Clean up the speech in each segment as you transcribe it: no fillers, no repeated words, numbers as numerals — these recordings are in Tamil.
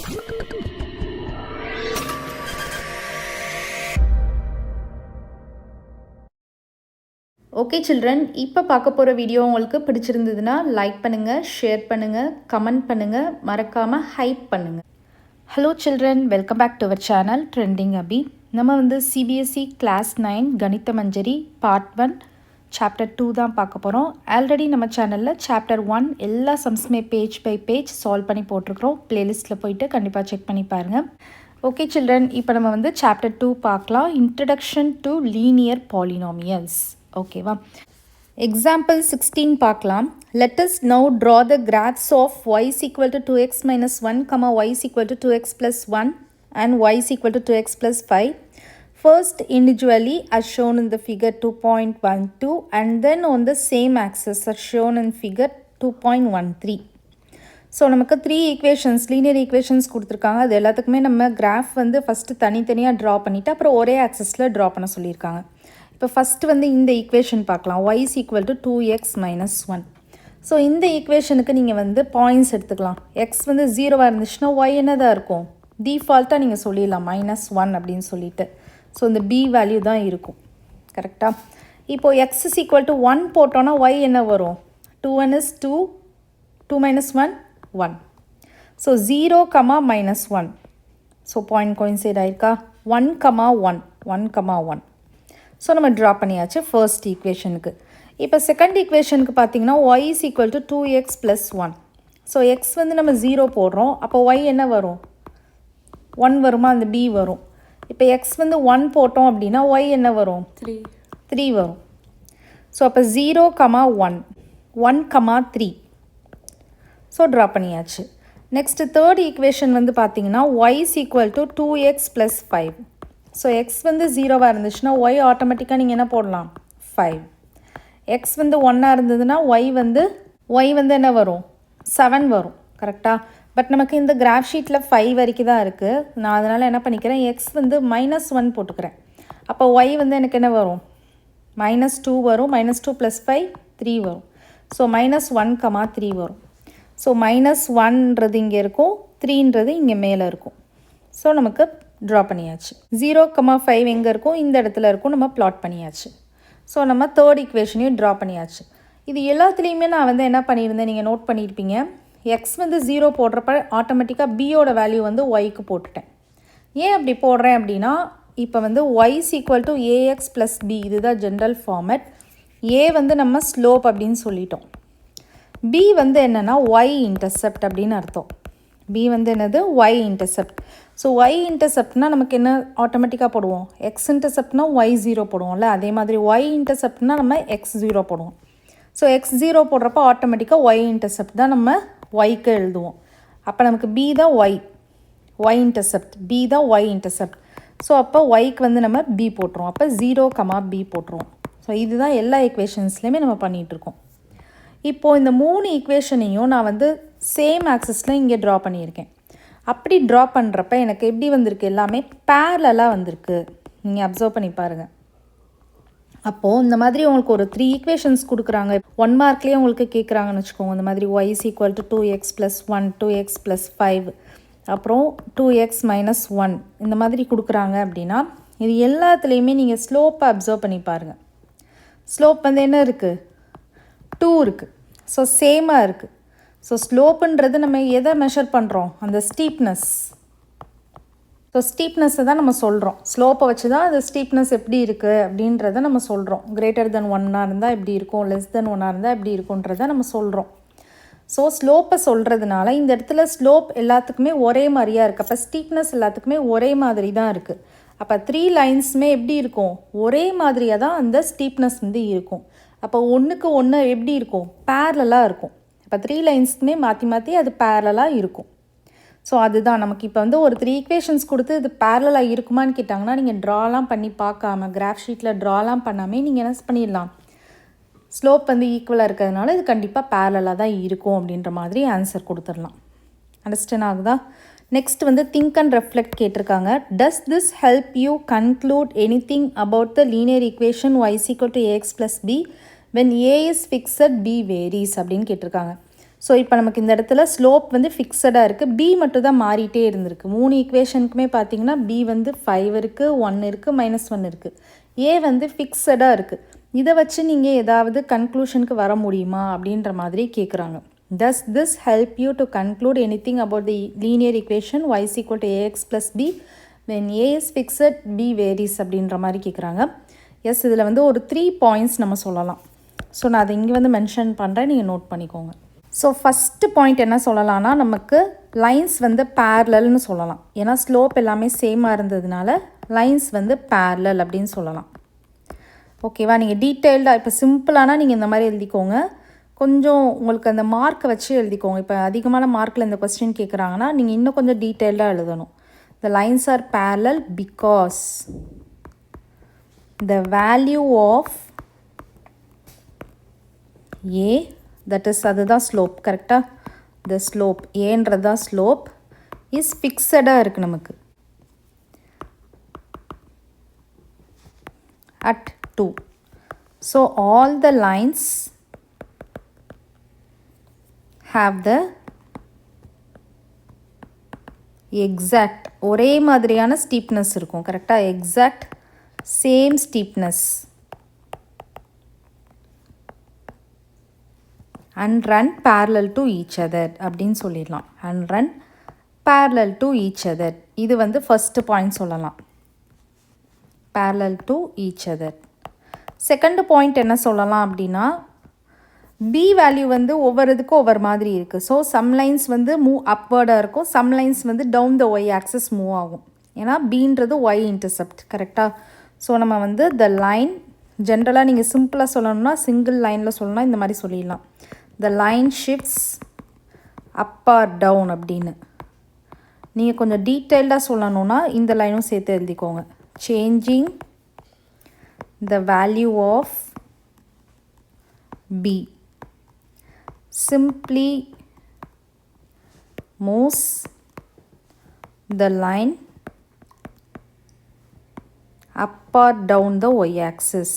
ஓகே சில்ட்ரன், இப்போ பார்க்க போகிற வீடியோ உங்களுக்கு பிடிச்சிருந்ததுன்னா லைக் பண்ணுங்கள், ஷேர் பண்ணுங்கள், கமெண்ட் பண்ணுங்கள், மறக்காமல் ஹைப் பண்ணுங்கள். Hello children, welcome back to our channel trending Abhi. நம்ம வந்து சிபிஎஸ்சி கிளாஸ் 9 கணித மஞ்சரி பார்ட் 1 சாப்டர் 2 தான் பார்க்க போகிறோம். ஆல்ரெடி நம்ம சேனலில் சாப்டர் 1 எல்லா சம்ஸுமே பேஜ் பை பேஜ் சால்வ் பண்ணி போட்டிருக்கிறோம். ப்ளேலிஸ்ட்டில் போயிட்டு கண்டிப்பாக செக் பண்ணி பாருங்கள். ஓகே சில்ட்ரன், இப்போ நம்ம வந்து சாப்டர் 2 பார்க்கலாம். Introduction to linear polynomials. ஓகேவா? எக்ஸாம்பிள் 16 பார்க்கலாம். Let us now draw the graphs of y is equal to 2x minus 1, y is equal to 2x plus 1 and y is equal to 2x plus 5. First individually as shown in the figure 2.12 and then on the same axis as shown in figure 2.13. So நமக்கு 3 ஈக்குவேஷன்ஸ் லீனியர் ஈக்குவேஷன்ஸ் கொடுத்துருக்காங்க. அது எல்லாத்துக்குமே நம்ம கிராஃப் வந்து ஃபஸ்ட்டு தனித்தனியாக ட்ரா பண்ணிவிட்டு அப்புறம் ஒரே ஆக்சஸில் ட்ரா பண்ண சொல்லியிருக்காங்க. இப்போ ஃபஸ்ட்டு வந்து இந்த ஈக்குவேஷன் பார்க்கலாம். y is equal to 2x minus 1. So இந்த ஈக்குவேஷனுக்கு நீங்கள் வந்து பாயிண்ட்ஸ் எடுத்துக்கலாம். எக்ஸ் வந்து 0வாக இருந்துச்சுன்னா y என்னதான் இருக்கும்? டிஃபால்ட்டாக நீங்கள் சொல்லிடலாம் -1 அப்படின்னு சொல்லிட்டு. ஸோ இந்த b வேல்யூ தான் இருக்கும். கரெக்டாக? இப்போது x is equal to 1 போட்டோன்னா y என்ன வரும்? 2 is 2, 2 minus 1, 1. So 0, -1. So point coincide ஆயிருக்கா? 1, 1, 1, 1. ஸோ நம்ம ட்ரா பண்ணியாச்சு ஃபர்ஸ்ட் ஈக்குவேஷனுக்கு. இப்போ செகண்ட் ஈக்குவேஷனுக்கு பார்த்தீங்கன்னா y is equal to 2x plus 1. So X வந்து நம்ம 0 போடுறோம். அப்போ y என்ன வரும்? 1 வருமா? அந்த b வரும். இப்போ எக்ஸ் வந்து 1 போட்டோம் அப்படின்னா y என்ன வரும்? 3 வரும். ஸோ அப்போ 0, 1, 1, 3. ஸோ ட்ரா பண்ணியாச்சு. நெக்ஸ்ட்டு தேர்ட் ஈக்குவேஷன் வந்து பார்த்தீங்கன்னா y is equal to 2x plus 5. So X வந்து 0வாக இருந்துச்சுன்னா y ஆட்டோமேட்டிக்காக நீங்கள் என்ன போடலாம்? 5. எக்ஸ் வந்து 1ஆக இருந்ததுன்னா y வந்து என்ன வரும்? 7 வரும். கரெக்டாக? பட் நமக்கு இந்த கிராஃப் ஷீட்டில் 5 வரைக்கும் தான் இருக்குது. நான் அதனால் என்ன பண்ணிக்கிறேன், எக்ஸ் வந்து -1 போட்டுக்கிறேன். அப்போ y வந்து எனக்கு என்ன வரும்? -2 வரும். -2 + 5, 3 வரும். ஸோ -1, 3 வரும். ஸோ -1ன்றது இங்கே இருக்கும், 3ன்றது இங்கே மேலே இருக்கும். ஸோ நமக்கு ட்ரா பண்ணியாச்சு. 0, 5 எங்கே இருக்கும்? இந்த இடத்துல இருக்கும். நம்ம ப்ளாட் பண்ணியாச்சு. ஸோ நம்ம தேர்ட் ஈக்குவேஷனையும் ட்ரா பண்ணியாச்சு. இது எல்லாத்துலேயுமே நான் வந்து என்ன பண்ணியிருந்தேன், நீங்கள் நோட் பண்ணியிருப்பீங்க. எக்ஸ் வந்து 0 போடுறப்ப ஆட்டோமேட்டிக்காக பியோட வேல்யூ வந்து ஒய்க்கு போட்டுட்டேன். ஏன் அப்படி போடுறேன் அப்படின்னா, இப்போ வந்து y is equal to ax plus b, இதுதான் ஜென்ரல் ஃபார்மேட். a வந்து நம்ம ஸ்லோப் அப்படின்னு சொல்லிட்டோம். b வந்து என்னென்னா y இன்டர்செப்ட் அப்படின்னு அர்த்தம். b வந்து என்னது? y intercept. ஸோ y இன்டர்செப்ட்னா நமக்கு என்ன ஆட்டோமேட்டிக்காக போடுவோம்? x இன்டர்செப்ட்னா y0 போடுவோம்ல, அதே மாதிரி y இன்டர்செப்ட்னா நம்ம x0 போடுவோம். ஸோ x0 போடுறப்ப ஆட்டோமேட்டிக்காக y இன்டர்செப்ட் தான் நம்ம yக்கு எழுதுவோம். அப்போ நமக்கு b தான் y இன்டர்செப்ட், b தான் y இன்டர்செப்ட். ஸோ அப்போ yக்கு வந்து நம்ம b போட்டுருவோம். அப்போ 0, b போட்டுருவோம். ஸோ இதுதான் எல்லா ஈக்குவேஷன்ஸ்லேயுமே நம்ம பண்ணிகிட்ருக்கோம். இப்போது இந்த 3 ஈக்குவேஷனையும் நான் வந்து சேம் ஆக்சஸில் இங்கே ட்ரா பண்ணியிருக்கேன். அப்படி ட்ரா பண்ணுறப்ப எனக்கு எப்படி வந்திருக்கு? எல்லாமே பேரலாக வந்திருக்கு. நீங்கள் அப்சர்வ் பண்ணி பாருங்கள். அப்போது இந்த மாதிரி உங்களுக்கு ஒரு 3 ஈக்குவேஷன்ஸ் கொடுக்குறாங்க. 1 மார்க்லேயே உங்களுக்கு கேட்குறாங்கன்னு வச்சுக்கோங்க. இந்த மாதிரி y is equal to 2x plus 1, 2x plus 5, அப்புறம் 2x minus 1 இந்த மாதிரி கொடுக்குறாங்க அப்படின்னா இது எல்லாத்துலேயுமே நீங்கள் ஸ்லோப்பை அப்சர்வ் பண்ணி பாருங்கள். ஸ்லோப் வந்து என்ன இருக்குது? 2 இருக்குது. ஸோ சேமாக இருக்குது. ஸோ ஸ்லோப்புன்றது நம்ம எதை மெஷர் பண்ணுறோம்? அந்த ஸ்டீப்னஸ். ஸோ ஸ்டீப்னஸை தான் நம்ம சொல்கிறோம். ஸ்லோப்பை வச்சு தான் அந்த ஸ்டீப்னஸ் எப்படி இருக்குது அப்படின்றத நம்ம சொல்கிறோம். greater than 1ஆக இருந்தால் எப்படி இருக்கும், less than 1ஆக இருந்தால் எப்படி இருக்குன்றதை நம்ம சொல்கிறோம். ஸோ ஸ்லோப்பை சொல்கிறதுனால இந்த இடத்துல ஸ்லோப் எல்லாத்துக்குமே ஒரே மாதிரியாக இருக்குது. அப்போ ஸ்டீப்னஸ் எல்லாத்துக்குமே ஒரே மாதிரி தான் இருக்குது. அப்போ 3 லைன்ஸுமே எப்படி இருக்கும்? ஒரே மாதிரியாக தான் அந்த ஸ்டீப்னஸ் வந்து இருக்கும். அப்போ ஒன்றுக்கு ஒன்று எப்படி இருக்கும்? பேரலாக இருக்கும். இப்போ 3 லைன்ஸுமே மாற்றி அது பேரலாக இருக்கும். ஸோ அதுதான் நமக்கு இப்போ வந்து ஒரு 3 ஈக்குவேஷன்ஸ் கொடுத்து இது பேரலாக இருக்குமான்னு கேட்டாங்கன்னா நீங்கள் ட்ராலாம் பண்ணி பார்க்காம, கிராஃப் ஷீட்டில் ட்ராலாம் பண்ணாமல் நீங்கள் என்ன பண்ணிடலாம், ஸ்லோப் வந்து ஈக்குவலாக இருக்கிறதுனால இது கண்டிப்பாக பேரலாக தான் இருக்கும் அப்படின்ற மாதிரி ஆன்சர் கொடுத்துடலாம். அண்டர்ஸ்டாண்ட் ஆகுதா? நெக்ஸ்ட் வந்து திங்க் அண்ட் ரெஃப்ளெக்ட் கேட்டிருக்காங்க. Does this help you conclude any thing about the linear equation y is equal to ax plus b when a is fixed b varies அப்படின்னு கேட்டிருக்காங்க. ஸோ இப்போ நமக்கு இந்த இடத்துல ஸ்லோப் வந்து ஃபிக்ஸடாக இருக்குது, பி மட்டும் தான் மாறிட்டே இருந்திருக்கு. 3 ஈக்குவேஷனுக்குமே பார்த்திங்கன்னா பி வந்து 5 இருக்குது, 1 இருக்குது, -1 இருக்குது. ஏ வந்து ஃபிக்ஸடாக இருக்குது. இதை வச்சு நீங்கள் ஏதாவது கன்க்ளூஷனுக்கு வர முடியுமா அப்படின்ற மாதிரி கேட்குறாங்க. Does this help you to conclude anything about the linear equation y is equal to ax plus b when a is fixed b varies அப்படின்ற மாதிரி கேட்குறாங்க. எஸ், இதில் வந்து ஒரு 3 பாயிண்ட்ஸ் நம்ம சொல்லலாம். ஸோ நான் அதை இங்கே வந்து மென்ஷன் பண்ணுறேன், நீங்கள் நோட் பண்ணிக்கோங்க. ஸோ ஃபஸ்ட்டு பாயிண்ட் என்ன சொல்லலாம்னா, நமக்கு லைன்ஸ் வந்து பேரலல்னு சொல்லலாம். ஏன்னா ஸ்லோப் எல்லாமே சேமாக இருந்ததுனால லைன்ஸ் வந்து பேரலல் அப்படின்னு சொல்லலாம். ஓகேவா? நீங்கள் டீட்டெயில்டாக இப்போ சிம்பிளானா நீங்கள் இந்த மாதிரி எழுதிக்கோங்க. கொஞ்சம் உங்களுக்கு அந்த மார்க்கை வச்சு எழுதிக்கோங்க. இப்போ அதிகமான மார்க்கில் இந்த கொஸ்டின் கேட்குறாங்கன்னா நீங்கள் இன்னும் கொஞ்சம் டீட்டெயில்டாக எழுதணும். The lines are parallel because the value of a, that is அதுதான் ஸ்லோப். கரெக்டாக? the slope ஏன்றதான் ஸ்லோப் is ஃபிக்ஸடாக இருக்குது நமக்கு at 2. So all the lines have the exact ஒரே மாதிரியான ஸ்டீப்னஸ் இருக்கும். கரெக்டாக? Exact same steepness and run parallel to each other அப்படின்னு சொல்லிடலாம். and run parallel to each other, இது வந்து ஃபர்ஸ்ட் பாயிண்ட் சொல்லலாம். parallel to each other. Second point என்ன சொல்லலாம் அப்படின்னா, பி வேல்யூ வந்து ஒவ்வொருதுக்கும் ஒவ்வொரு மாதிரி இருக்குது. ஸோ சம் லைன்ஸ் வந்து மூவ் அப்வர்டாக இருக்கும், சம் லைன்ஸ் வந்து down the y axis move ஆகும். ஏன்னா பீன்றது ஒய் இன்டர்செப்ட். கரெக்டாக? ஸோ நம்ம வந்து த லைன் ஜென்ரலாக நீங்கள் சிம்பிளாக சொல்லணும்னா சிங்கிள் லைனில் சொல்லணும்னா இந்த மாதிரி சொல்லிடலாம். The line shifts up or down அப்படின்னு. நீங்கள் கொஞ்சம் டீட்டெயில்டாக சொல்லணுன்னா இந்த லைனும் சேர்த்து எழுதிக்கோங்க. Changing the value of b simply moves the line up or down the y-axis.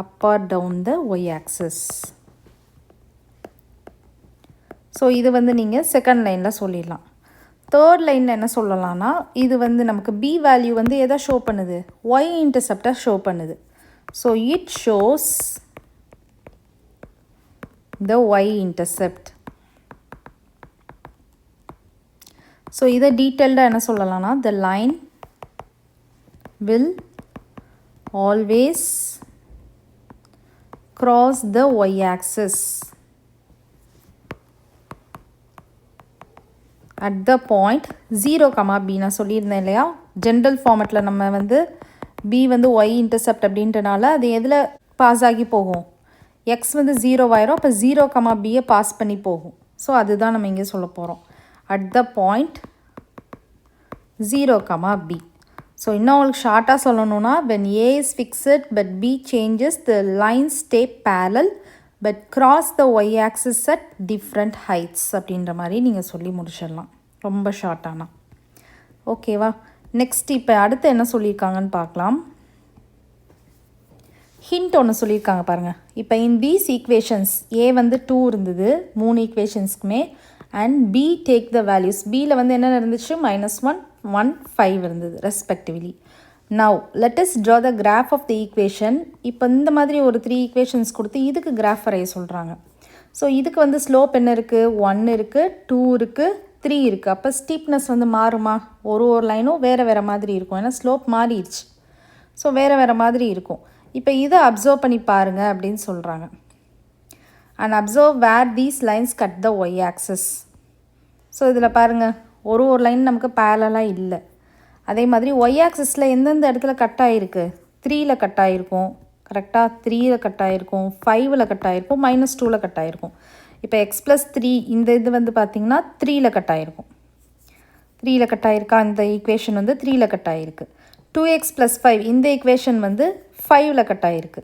up or down the y-axis. So இது வந்து நீங்கள் செகண்ட் லைனில் சொல்லிடலாம். தேர்ட் லைனில் என்ன சொல்லலாம்னா, இது வந்து நமக்கு பி வேல்யூ வந்து எதை ஷோ பண்ணுது? ஒய் இன்டர்செப்டாக ஷோ பண்ணுது. So it shows the y-intercept. So இதை டீட்டெயில்டாக என்ன சொல்லலாம்னா, the line will always cross the y-axis at the point 0, b. நான் சொல்லியிருந்தேன் இல்லையா, ஜென்ரல் ஃபார்மெட்டில் நம்ம வந்து b வந்து ஒய் இன்டர்செப்ட் அப்படின்றனால அது எதில் பாஸ் ஆகி போகும்? எக்ஸ் வந்து 0 ஆயிரும். அப்போ 0, பியை பாஸ் பண்ணி போகும். ஸோ அதுதான் நம்ம இங்கே சொல்ல போகிறோம். At the point 0, b. So இன்னும் உங்களுக்கு ஷார்ட்டாக சொல்லணும்னா, when a is fixed but b changes, the lines stay parallel but cross the y-axis at different heights அப்படின்ற மாதிரி நீங்கள் சொல்லி முடிச்சிடலாம். ரொம்ப ஷார்ட்டானா. ஓகேவா? நெக்ஸ்ட் இப்போ அடுத்து என்ன சொல்லியிருக்காங்கன்னு பார்க்கலாம். ஹிண்ட் ஒன்று சொல்லியிருக்காங்க பாருங்கள். இப்போ இன் தீஸ் ஈக்குவேஷன்ஸ் ஏ வந்து 2 இருந்தது 3 ஈக்குவேஷன்ஸ்க்குமே, and B take the values. பியில் வந்து என்ன இருந்துச்சு? -1, 1, 5 இருந்தது respectively. Now let us draw the graph of the equation. இப்போ இந்த மாதிரி ஒரு 3 ஈக்குவேஷன்ஸ் கொடுத்து இதுக்கு கிராஃப் வரைய சொல்கிறாங்க. ஸோ இதுக்கு வந்து ஸ்லோப் என்ன இருக்குது? 1 இருக்குது, 2 இருக்குது, 3 இருக்குது. அப்போ ஸ்டீப்னஸ் வந்து மாறுமா? ஒரு லைனும் வேறு வேறு மாதிரி இருக்கும். ஏன்னா ஸ்லோப் மாறிடுச்சு. ஸோ வேறு வேறு மாதிரி இருக்கும். இப்போ இதை அப்சர்வ் பண்ணி பாருங்கள் அப்படின்னு சொல்கிறாங்க. And observe where these lines cut the y axis. So இதில் பாருங்கள், ஒரு லைன் நமக்கு பேரலாக இல்லை. அதே மாதிரி ஒய் ஆக்சஸில் எந்தெந்த இடத்துல கட் ஆகிருக்கு? 3ல் கட் ஆகிருக்கும். கரெக்டாக? 3ல் கட் ஆகிருக்கும், 5ல் கட் ஆகிருக்கும், -2ல் கட் ஆகிருக்கும். இப்போ x+3 இந்த இது வந்து பார்த்திங்கன்னா 3ல் கட் ஆகிருக்கும். 3ல் கட் ஆகிருக்கா? இந்த ஈக்குவேஷன் வந்து 3ல் கட் ஆகிருக்கு. 2x + 5 இந்த ஈக்குவேஷன் வந்து 5ல் கட் ஆகிருக்கு.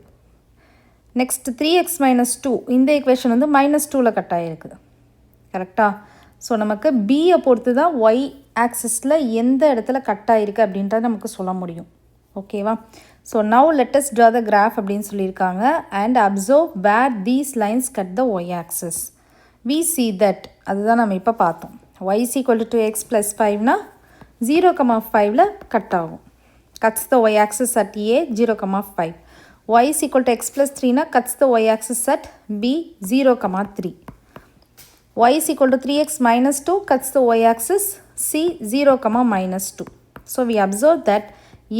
நெக்ஸ்ட் 3x - 2 இந்த ஈக்குவேஷன் வந்து -2ல் கட் ஆகிருக்கு. கரெக்டாக? ஸோ நமக்கு பியை பொறுத்து தான் ஒய் ஆக்சிஸில் எந்த இடத்துல கட் ஆகிருக்கு அப்படின்றத நமக்கு சொல்ல முடியும். ஓகேவா? So now let us draw the graph அப்படின்னு சொல்லியிருக்காங்க and observe where these lines cut the y-axis. We see that அதுதான் நம்ம இப்போ பார்த்தோம். y is equal to x plus 5னா 0,5ல கட் ஆகும். cuts the y-axis at a 0,5. y is equal to x plus 3னா cuts the y-axis at b 0,3. y is equal to 3x minus 2 cuts the y-axis c 0, minus 2. So we observe that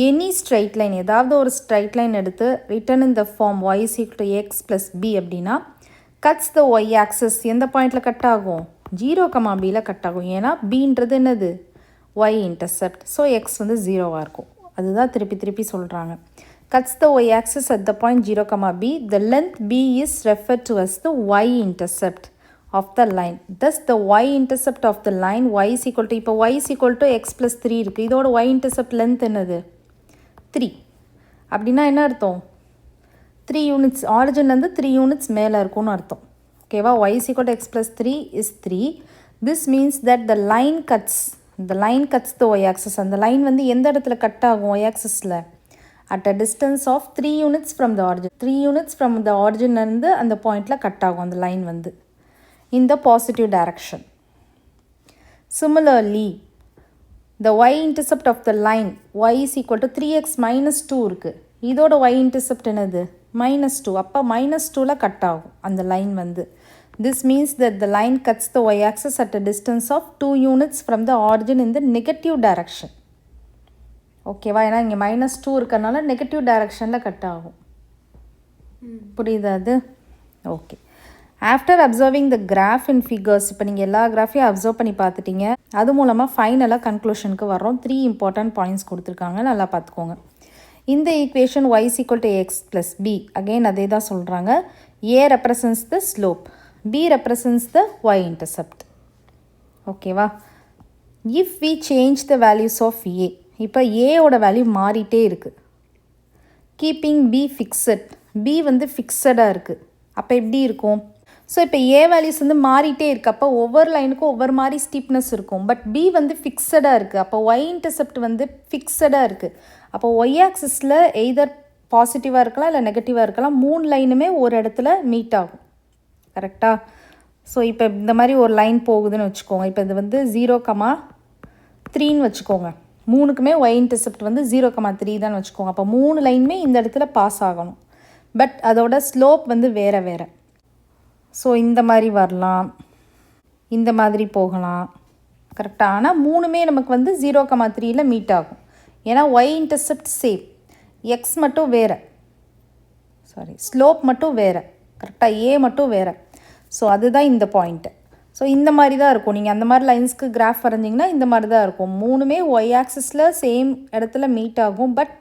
any straight line, ஏதாவது ஒரு straight line எடுத்து written in the form y is equal to x plus b அப்படின்னா cuts the y-axis எந்த பாயிண்டில் கட் ஆகும்? 0, bல கட் ஆகும். ஏன்னா bன்றது என்னது? y-intercept. ஸோ x வந்து 0வாக இருக்கும். அதுதான் திருப்பி சொல்கிறாங்க. cuts the y-axis at the point 0, b. The length b is referred to as the y-intercept of the line. Thus the y-intercept of the line y is equal to, இப்போ y is equal to x plus 3 இருக்குது. இதோட y-intercept length என்னது? 3. அப்படின்னா என்ன அர்த்தம்? 3 யூனிட்ஸ், ஆரிஜின்லேருந்து 3 யூனிட்ஸ் மேலே இருக்கும்னு அர்த்தம். ஓகேவா? y is equal to x plus 3 is 3. This means that the line cuts the y-axis. அந்த லைன் வந்து எந்த இடத்துல கட் ஆகும் y-axisல? At a distance of 3 units from the origin. 3 units from the originலேருந்து அந்த பாயிண்டில் கட் ஆகும் அந்த லைன் வந்து in the positive direction. Similarly, the y-intercept of the line y is equal to 3x minus 2 இருக்குது. இதோட y-intercept என்னது? minus 2. அப்போ minus 2ல கட் ஆகும் அந்த லைன் வந்து. This means that the line cuts the y-axis at a distance of 2 units from the origin in the negative direction. ஓகேவா? ஏன்னா இங்கே minus 2 இருக்கிறனால நெகட்டிவ் டைரக்ஷனில் கட் ஆகும். புரியுதா அது? Okay. After observing the graph in figures, இப்போ நீங்கள் எல்லா கிராஃபையும் அப்சர்வ் பண்ணி பார்த்துட்டீங்க. அது மூலமாக ஃபைனலாக கன்க்ளூஷனுக்கு வர்றோம். 3 இம்பார்ட்டன்ட் பாயிண்ட்ஸ் கொடுத்துருக்காங்க, நல்லா பார்த்துக்கோங்க. இந்த equation y is equal to x plus b, again அதே தான் சொல்கிறாங்க. a represents the slope, b represents the y-intercept. ஓகேவா? if we change the values of a, இப்போ ஏயோட வேல்யூ மாறிட்டே இருக்குது. கீப்பிங் b ஃபிக்ஸட், b வந்து ஃபிக்ஸடாக இருக்குது. அப்போ எப்படி இருக்கும்? ஸோ இப்போ ஏ வேல்யூஸ் வந்து மாறிட்டே இருக்குது. அப்போ ஒவ்வொரு லைனுக்கும் ஒவ்வொரு மாதிரி ஸ்டீப்னஸ் இருக்கும். பட் பி வந்து ஃபிக்ஸடாக இருக்குது. அப்போ ஒய் இன்டர்செப்ட் வந்து ஃபிக்ஸடாக இருக்குது. அப்போ ஒய் ஆக்சிஸில் எய்தர் பாசிட்டிவாக இருக்கலாம் இல்லை நெகட்டிவாக இருக்கலாம். 3 லைனுமே ஒரு இடத்துல மீட் ஆகும். கரெக்டாக? ஸோ இப்போ இந்த மாதிரி ஒரு லைன் போகுதுன்னு வச்சுக்கோங்க. இப்போ இது வந்து 0,3ன்னு வச்சுக்கோங்க. 3க்குமே ஒய் இன்டர்செப்ட் வந்து 0,3 தான் வச்சுக்கோங்க. அப்போ 3 லைனுமே இந்த இடத்துல பாஸ் ஆகணும். பட் அதோட ஸ்லோப் வந்து வேறு. ஸோ இந்த மாதிரி வரலாம், இந்த மாதிரி போகலாம். கரெக்டாக? ஆனால் 3மே நமக்கு வந்து 0,3யில் மீட் ஆகும். ஏன்னா ஒய் இன்டர்செப்ட் சேம், எக்ஸ் மட்டும் வேறு, ஸ்லோப் மட்டும் வேறு. கரெக்டாக? ஏ மட்டும் வேறு. ஸோ அதுதான் இந்த பாயிண்ட்டு. ஸோ இந்த மாதிரி தான் இருக்கும். நீங்கள் அந்த மாதிரி லைன்ஸ்க்கு கிராஃப் வரைஞ்சிங்கன்னா இந்த மாதிரி தான் இருக்கும். 3மே ஒய் ஆக்சிஸில் சேம் இடத்துல மீட் ஆகும். பட்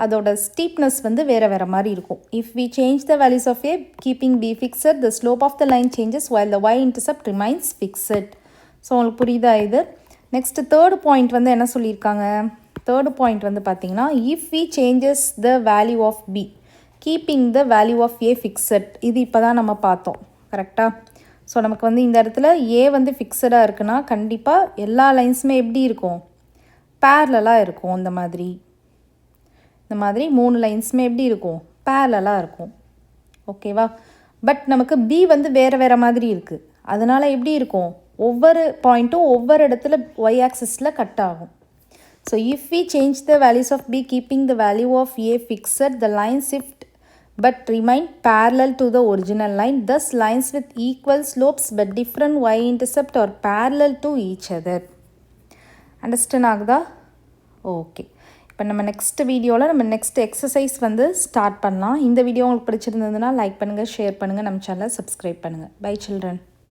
அதோட ஸ்டீப்னஸ் வந்து வேறு மாதிரி இருக்கும். If we change the values of a keeping b fixed, the slope of the line changes while the y intercept remains fixed. So உங்களுக்கு புரியுதா இது? நெக்ஸ்ட்டு தேர்டு பாயிண்ட் வந்து என்ன சொல்லியிருக்காங்க? தேர்டு பாயிண்ட் வந்து பார்த்தீங்கன்னா, if we changes the value of b keeping the value of a fixed. இது இப்போ தான் நம்ம பார்த்தோம். கரெக்டாக? ஸோ நமக்கு வந்து இந்த இடத்துல ஏ வந்து ஃபிக்ஸடாக இருக்குன்னா கண்டிப்பாக எல்லா லைன்ஸுமே எப்படி இருக்கும்? பேரலாக இருக்கும். இந்த மாதிரி 3 லைன்ஸுமே எப்படி இருக்கும்? பேரலாக இருக்கும். ஓகேவா? பட் நமக்கு பி வந்து வேறு மாதிரி இருக்குது. அதனால் எப்படி இருக்கும்? ஒவ்வொரு பாயிண்ட்டும் ஒவ்வொரு இடத்துல ஒய் ஆக்சிஸில் கட் ஆகும். So if we change the values of b keeping the value of a fixed, the line shift but remain parallel to the original line. Thus lines with equal slopes but different y-intercept are parallel to each other. Understand ஆகுதா? ஓகே. இப்போ நம்ம நெக்ஸ்ட் வீடியோவில் நம்ம நெக்ஸ்ட் எக்ஸசைஸ் வந்து ஸ்டார்ட் பண்ணலாம். இந்த வீடியோ உங்களுக்கு பிடிச்சிருந்ததுன்னா லைக் பண்ணுங்கள், ஷேர் பண்ணுங்கள், நம்ம சேனலை சப்ஸ்கிரைப் பண்ணுங்கள். Bye children.